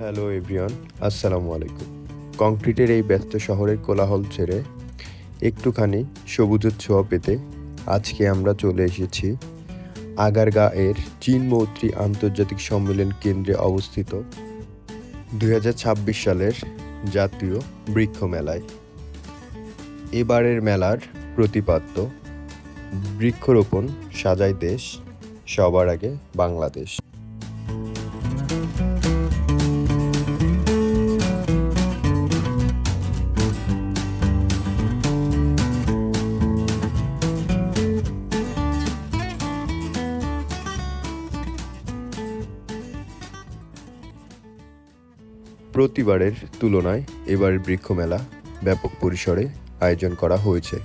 Hello everyone, আসসালামু আলাইকুম। কংক্রিটের এই ব্যস্ত শহরের কোলাহল ছেড়ে একটুখানি সবুজের ছোঁয়া পেতে আজকে আমরা চলে এসেছি আগারগাঁওয়ের চীন মৈত্রী আন্তর্জাতিক সম্মেলন কেন্দ্রে অবস্থিত 2026 সালের জাতীয় বৃক্ষ মেলায়। এবারের মেলার প্রতিপাদ্য বৃক্ষরোপণ সাজায় দেশ, সবার আগে বাংলাদেশ। প্রতিবারের তুলনায় এবারের বৃক্ষ মেলা ব্যাপক পরিসরে আয়োজন করা হয়েছে।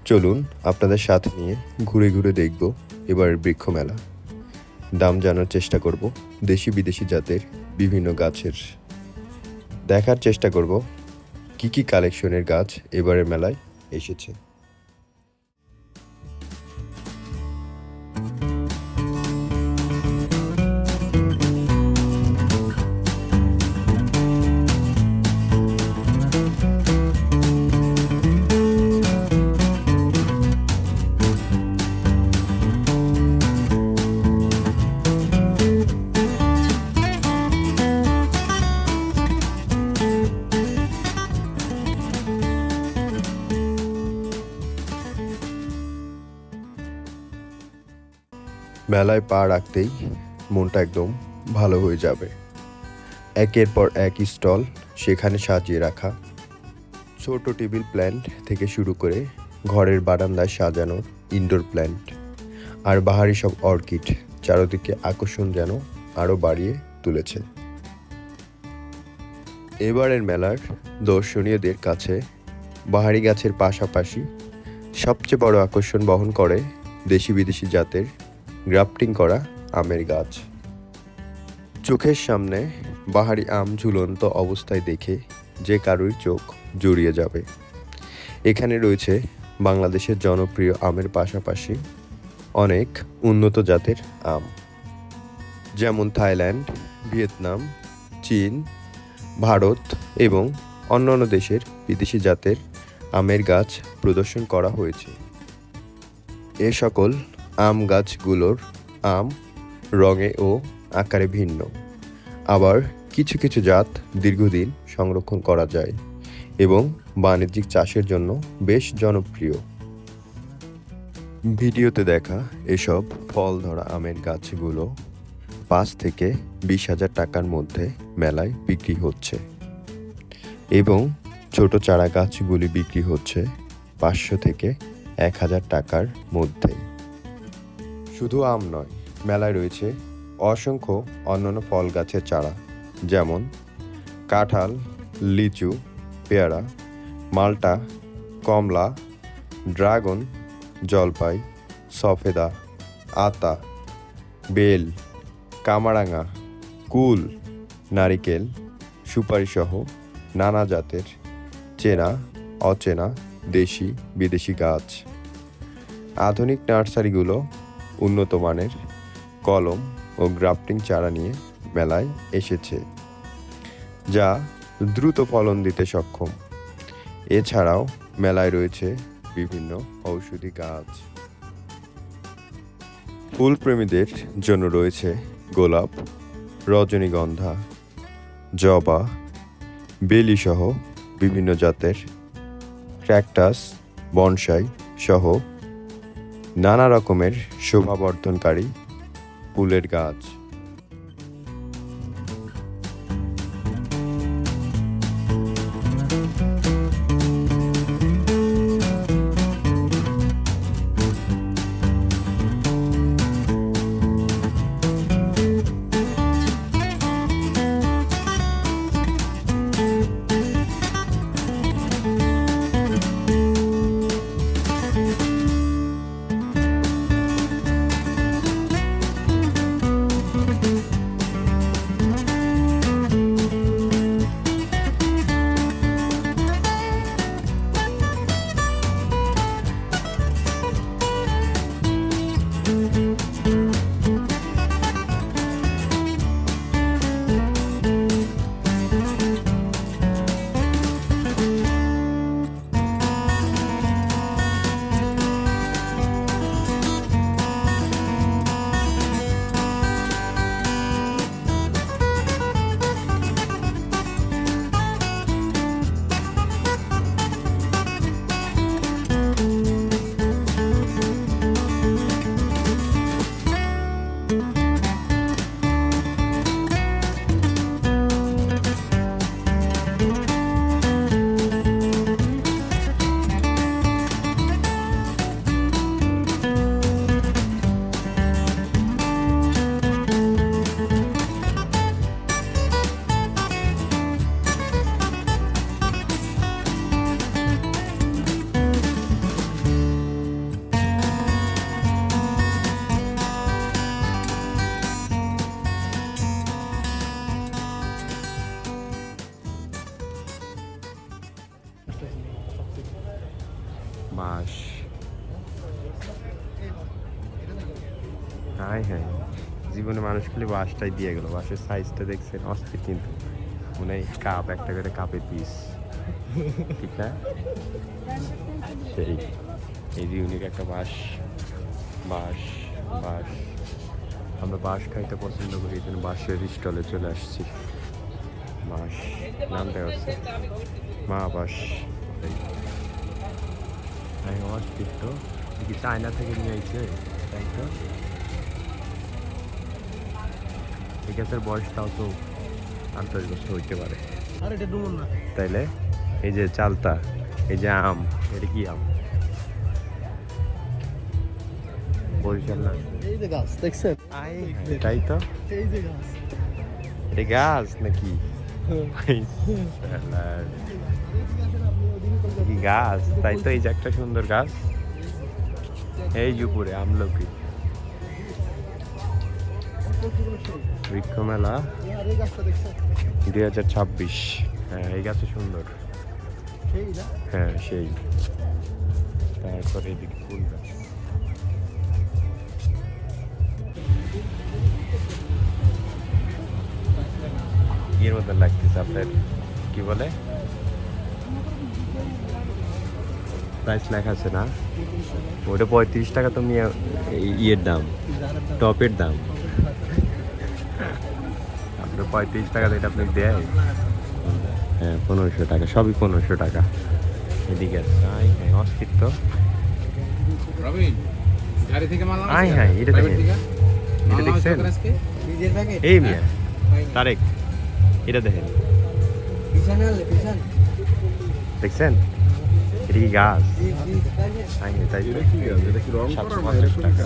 চলুন আপনাদের সাথে নিয়ে ঘুরে ঘুরে দেখব এবারের বৃক্ষ মেলা। দাম জানার চেষ্টা করব দেশি বিদেশি জাতের বিভিন্ন গাছের। দেখার চেষ্টা করব কি কি কালেকশনের গাছ এবারের মেলায় এসেছে। মেলায় পা রাখতেই মনটা একদম ভালো হয়ে যাবে। একের পর এক স্টল সেখানে সাজিয়ে রাখা, ছোট টেবিল প্ল্যান্ট থেকে শুরু করে ঘরের বারান্দায় সাজানো ইনডোর প্ল্যান্ট আর বাহারি সব অর্কিড চারদিকে আকর্ষণ যেন আরও বাড়িয়ে তুলেছে। এবারের মেলার দর্শনীয়দের কাছে বাহারি গাছের পাশাপাশি সবচেয়ে বড় আকর্ষণ বহন করে দেশি বিদেশি জাতের গ্রাফটিং করা আমের গাছ। চোখের সামনে বাহারি আম ঝুলন্ত অবস্থায় দেখে যে কারোর চোখ জুড়িয়ে যাবে। এখানে রয়েছে বাংলাদেশের জনপ্রিয় আমের পাশাপাশি অনেক উন্নত জাতের আম, যেমন থাইল্যান্ড, ভিয়েতনাম, চীন, ভারত এবং অন্যান্য দেশের বিদেশি জাতের আমের গাছ প্রদর্শন করা হয়েছে। এ সকল আম গাছগুলোর আম রঙে ও আকারে ভিন্ন, আবার কিছু কিছু জাত দীর্ঘদিন সংরক্ষণ করা যায় এবং বাণিজ্যিক চাষের জন্য বেশ জনপ্রিয়। ভিডিওতে দেখা এসব ফল ধরা আমের গাছগুলো 5 থেকে 20,000 টাকার মধ্যে মেলায় বিক্রি হচ্ছে এবং ছোট চারা গাছগুলি বিক্রি হচ্ছে 500 থেকে 1,000 টাকার মধ্যে। শুধু আম নয়, মেলায় রয়েছে অসংখ্য অন্যান্য ফল গাছের চারা, যেমন কাঁঠাল, লিচু, পেয়ারা, মাল্টা, কমলা, ড্রাগন, জলপাই, সফেদা, আতা, বেল, কামরাঙা, কুল, নারিকেল, সুপারিসহ নানা জাতের চেনা অচেনা দেশি বিদেশি গাছ। আধুনিক নার্সারিগুলো উন্নত মানের কলম ও গ্রাফটিং চারা নিয়ে মেলায় এসেছে, যা দ্রুত ফলন দিতে সক্ষম। এছাড়াও মেলায় রয়েছে বিভিন্ন ঔষধি গাছ। ফুলপ্রেমীদের জন্য রয়েছে গোলাপ, রজনীগন্ধা, জবা, বেলি সহ বিভিন্ন জাতের ক্যাকটাস, বনসাই সহ নানা রকমের শোভাবর্ধনকারী ফুলের গাছ। বাঁশ। হ্যাঁ হ্যাঁ, জীবনে মানুষ খালি বাঁশটাই দিয়ে গেল। বাঁশের সাইজটা দেখছেন, অস্থির কিন্তু। মনে হয় কাপ, একটা করে কাপের পিস, ঠিক না? সেই এই যে ইউনিক একটা বাঁশ। বাঁশ বাঁশ আমরা বাঁশ খাইতে পছন্দ করি, এই জন্য বাঁশের স্টলে চলে আসছি। বাঁশ নামটা হচ্ছে মা বাঁশ। অস্থির তো, কি চায়না থেকে নিয়ে আইছে, তাই তো। এই গাছের বয়সটাও তো 58 বছর হইতে পারে, তাইলে? এই যে চালতা, এই যে আম, এটা কি আম? বরিশাল না? এই যে গাছ দেখছেন, তাই তো। এই যে গাছ, এটা গাছ নাকি? কি গাছ? তাই তো, এই যে একটা সুন্দর গাছ, এই যে উপরে আমলকি। বৃক্ষ মেলা 2026। হ্যাঁ, এই গাছ সুন্দর। হ্যাঁ সেই। তারপরে এদিকে ফুল গাছ। এর মধ্যে লাগতেছে আপনার, কি বলে, প্রাইস লেখা আছে না? ওটা 35 টাকা। তুমি ইয়ের দাম, টপের দাম। আপনার 35 টাকা এটা আপনি দেয়। হ্যাঁ 1500 টাকা, সবই 1500 টাকা। এদিকে আছে অস্তিত্ব। হ্যাঁ হ্যাঁ, এটা দেখেন, এটা দেখছেন এই মিয়া তারেক, এটা দেখেন, দেখছেন? এটা কি গাছ? তাই তো। 750 টাকা।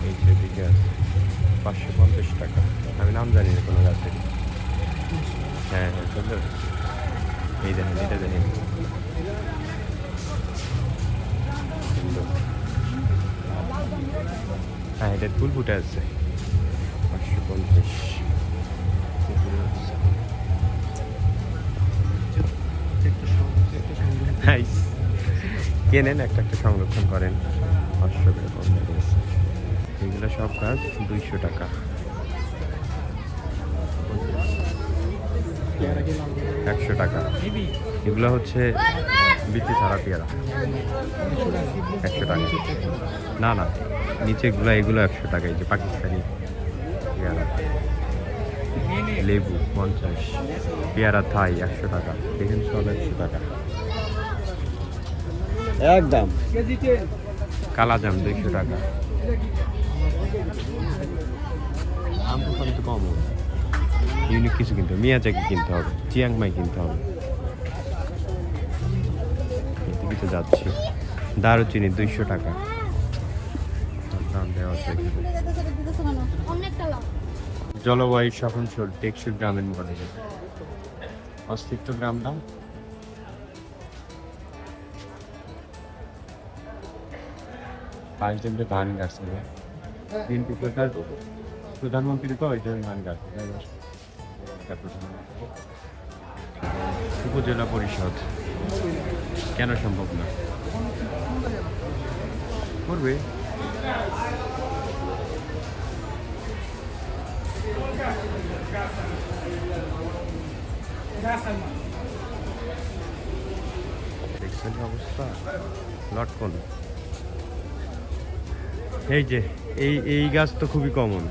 এই যে এদিকে আছে 550 টাকা। আমি নাম জানি না কোনো গাছের। হ্যাঁ হ্যাঁ সুন্দর। এই দেখেন, এটা দেখেন সুন্দর। হ্যাঁ, এটার ফুল ফুটে আছে 550। কেনেন, একটা একটা সংরক্ষণ করেন। 500 করে কম করেছে। এগুলো সব গাছ 200 টাকা। 100 টাকা। এগুলো হচ্ছে বিচি ছাড়া পেয়ারা, 100 টাকা। না না, নিচে এগুলো 100 টাকা। এই যে পাকিস্তানি পেয়ারা। লেবু 50, পেয়ারা থাই 100 টাকা। দেখেন সব 100 টাকা একদম। কালাজাম 200 টাকা। আম তো কিন্তু কম, ইউনিক কিছু কিনতে হবে। মিয়াজাকি কিনতে হবে, চিয়াংমাই কিনতে হবে। এদিকে তো যাচ্ছি। দারুচিনি 200 টাকা। দাম দেওয়া আছে। জলবায়ু সহনশীল টেকসই গ্রামের মডেল। অস্তিত্ব গ্রামটা পাঁচজনকে ধান গাছে বিএনপি প্রধানমন্ত্রী তো ওই জন্য ধান গাছ। উপজেলা পরিষদ কেন সম্ভব না? করবে। দেখছেন অবস্থা, লটকন। এই যে এই গাছ তো খুবই কমন।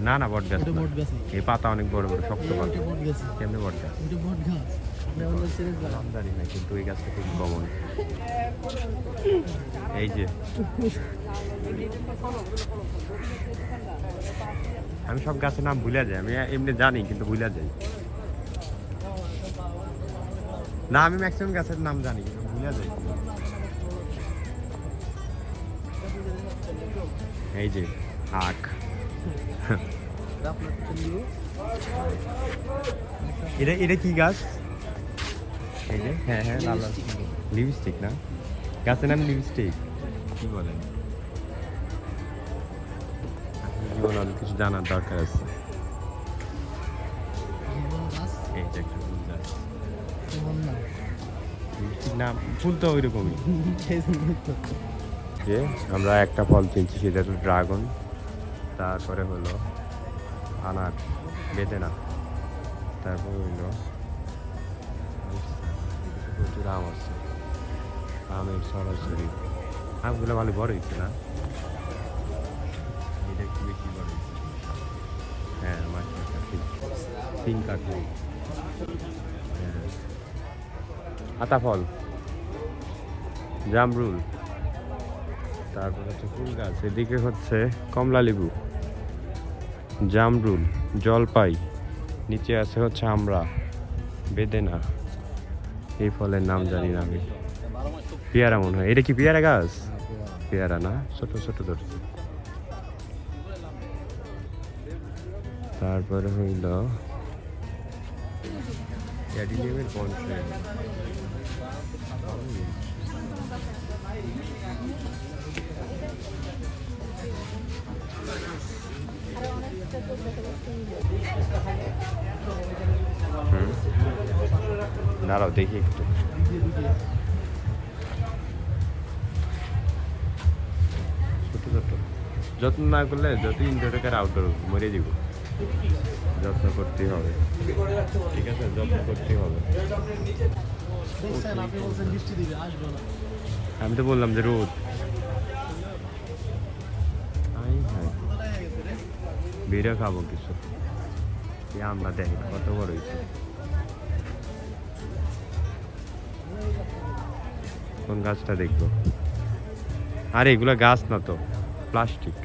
না না, বট গাছ না। এই পাতা অনেক বড় বড়, শক্ত পাতা। কেমনে বট গাছ? জানি না, কিন্তু এই গাছটা খুবই কমন। এই যে আমি সব গাছের নাম ভুলে যাই। আমি এমনি জানি কিন্তু ভুলে যাই। না, আমি ম্যাক্সিমাম গাছের নাম জানি কিন্তু ভুলে যাই। এই যে আখ। এটা কি গাছ? এই যে হ্যাঁ হ্যাঁ, লাল লাল লিপস্টিক না? গাছের নাম লিপস্টিক, কি বলেন? জীবন অনেক কিছু জানার দরকার আছে। এই যে একটা ফুল গাছ, নাম ফুল তো ওই রকমই। যে আমরা একটা ফল চিনছি, সেটা হলো ড্রাগন, তারপরে হলো আনার, বেদেনা, তারপর হইলো প্রচুর আম আছে, আমের সরাসরি আমগুলো ভালো বড় হয়েছে না, এটা একটু বেশি বড় হয়েছে। হ্যাঁ মাছটা ঠিক তিন কাঠি। হ্যাঁ আতা ফল, জামরুল, তারপর হচ্ছে ফুল গাছ, এদিকে হচ্ছে কমলা লেবু, জামরুল, জলপাই, নিচে আছে হচ্ছে আমরা, বেদেনা, এই ফলের নাম জানি না আমি। পেয়ারা মনে হয়, এটা কি পেয়ারা গাছ? পেয়ারা না, ছোট ছোট ধরছে। তারপরে হইল অ্যাডিনিয়ামের বনসাই। দাঁড়াও দেখি একটু। ছোট ছোট, যত্ন না করলে যত ইনডোর আউটডোর মরে যাব। যত্ন করতেই হবে, ঠিক আছে, যত্ন করতেই হবে। আমি তো বললাম যে রোদ, বেড়ে খাবো কিছু। আমরা দেখি কত বড় হয়েছে, কোন গাছটা দেখবো? আরে এগুলো গাছ না তো, প্লাস্টিক।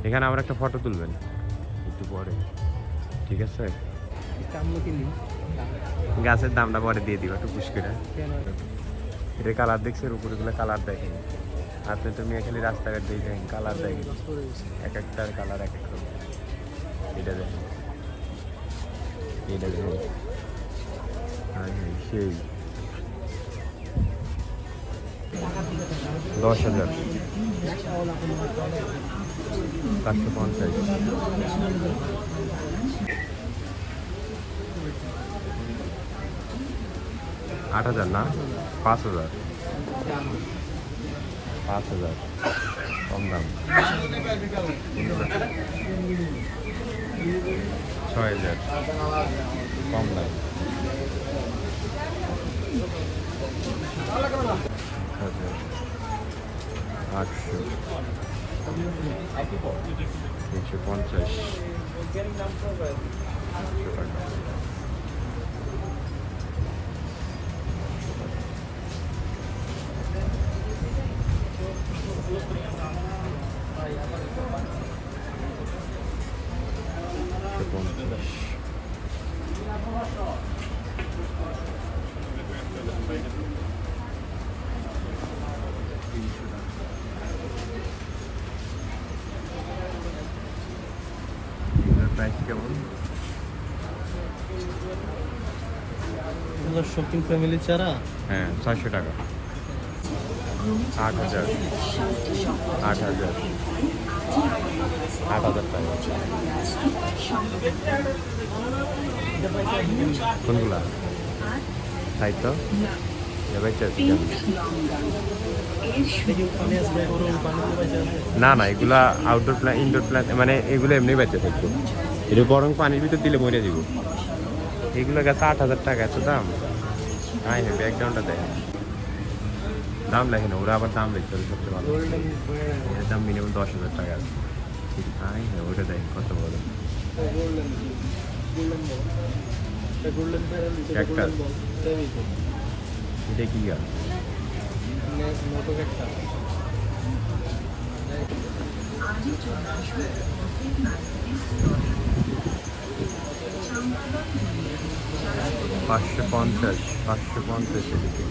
এখানে আমরা একটা ফটো তুলবেন একটু পরে, ঠিক আছে? গাছের দামটা পরে দিয়ে দিবা একটু পুশ করে। এটা কালার দেখছে, উপরে গুলো কালার দেখেন আপনি, তুমি এখানে রাস্তাঘাট দেখেন কালার দেখেন, এক একটার কালার এক এক রকম। এটা দেখেন, এটা দেখেন, হ্যাঁ হ্যাঁ সেই 10,000, 450, 8,000 না, 5,000, 5,000 কম দাম, 6,000 কম দাম, 800, 350 টাকা। প্রাইস কেমন? শপিং ফ্যামিলি চারা, হ্যাঁ 600 টাকা, 8,000, 8,000, 8,000 টাকা। কোনগুলা তাই তো না না, এগুলা আউটডোর প্ল্যান, ইনডোর প্ল্যান, মানে এগুলো এমনি বেঁচে থাকবো। এটা বরং পানির ভিতর দিলে মরে দিব। এগুলো গেছে 8,000 টাকা, এত দাম? হ্যাঁ হ্যাঁ, ব্যাকগ্রাউন্ডটা দেখেন, দাম লেখে না ওরা, আবার দাম লিখতে হবে সবচেয়ে ভালো। এর দাম মিনিমাম 10,000 টাকা আছে। হ্যাঁ হ্যাঁ, ওটা দেখেন কত বড় ক্যাকটাস। এটা কি গাছ? $550, 550 এদিকে।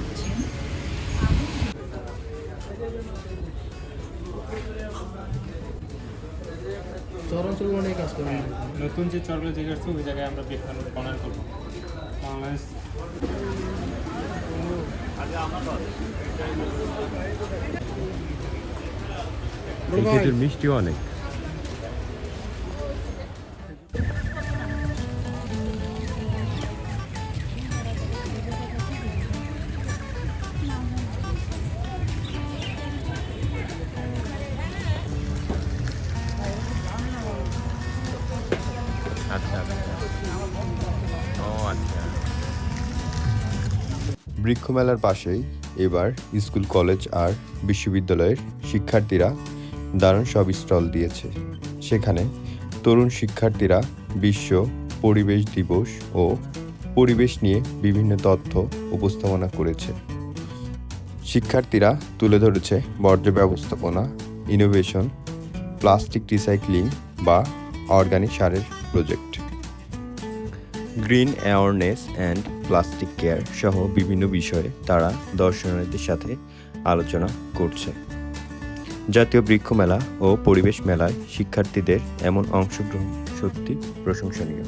চরাঞ্চল অনেক কাজ করবেন। নতুন যে চরগুলো জায়গা আছে ওই জায়গায় আমরা বানান করবো। বাংলাদেশ এই খেজুর মিষ্টিও অনেক। আচ্ছা আচ্ছা, ও আচ্ছা। বৃক্ষমেলার পাশেই এবার স্কুল, কলেজ আর বিশ্ববিদ্যালয়ের শিক্ষার্থীরা দারুণ সব স্টল দিয়েছে। সেখানে তরুণ শিক্ষার্থীরা বিশ্ব পরিবেশ দিবস ও পরিবেশ নিয়ে বিভিন্ন তথ্য উপস্থাপনা করেছে। শিক্ষার্থীরা তুলে ধরেছে বর্জ্য ব্যবস্থাপনা, ইনোভেশন, প্লাস্টিক রিসাইক্লিং বা অর্গানিক সারের project, green awareness and plastic care সহ বিভিন্ন বিষয়ে তারা দর্শনার্থীদের সাথে আলোচনা করছে। জাতীয় বৃক্ষ মেলা ও পরিবেশ মেলায় শিক্ষার্থীদের এমন অংশগ্রহণ সত্যি প্রশংসনীয়।